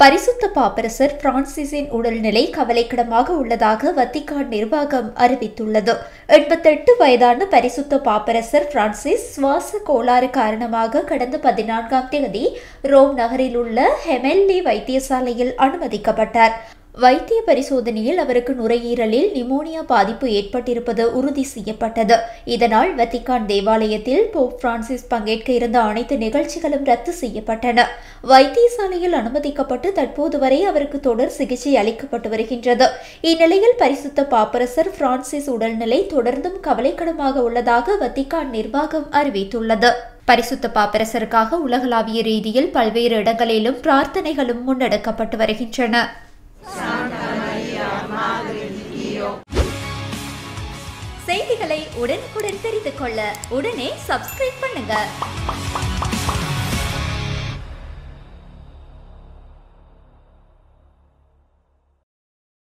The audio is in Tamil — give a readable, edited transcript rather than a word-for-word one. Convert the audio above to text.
பரிசுத்த பாப்பரசர் பிரான்சிஸின் உடல்நிலை கவலைக்கிடமாக உள்ளதாக வத்திக்கான் நிர்வாகம் அறிவித்துள்ளது. 88 வயதான பரிசுத்த பாப்பரசர் பிரான்சிஸ் சுவாச கோளாறு காரணமாக கடந்த 14ஆம் தேதி ரோம் நகரில் உள்ள ஹெமெல்லி வைத்தியசாலையில் அனுமதிக்கப்பட்டார். வைத்திய பரிசோதனையில் அவருக்கு நுரையீரலில் நிமோனியா பாதிப்பு ஏற்பட்டிருப்பது உறுதி செய்யப்பட்டது. இதனால் வத்திக்கான் தேவாலயத்தில் போப் பிரான்சிஸ் பங்கேற்க இருந்த அனைத்து நிகழ்ச்சிகளும் ரத்து செய்யப்பட்டன. வைத்தியசாலையில் அனுமதிக்கப்பட்டு தற்போது வரை அவருக்கு தொடர் சிகிச்சை அளிக்கப்பட்டு வருகின்றது. இந்நிலையில் பரிசுத்த பாப்பரசர் பிரான்சிஸ் உடல்நிலை தொடர்ந்தும் கவலைக்கிடமாக உள்ளதாக வத்திக்கான் நிர்வாகம் அறிவித்துள்ளது. பரிசுத்த பாப்பரசருக்காக உலகளாவிய ரீதியில் பல்வேறு இடங்களிலும் பிரார்த்தனைகளும் முன்னெடுக்கப்பட்டு வருகின்றன. செய்திகளை உடனுக்குடன் தெரிந்து கொள்ள உடனே சப்ஸ்கிரைப் பண்ணுங்க.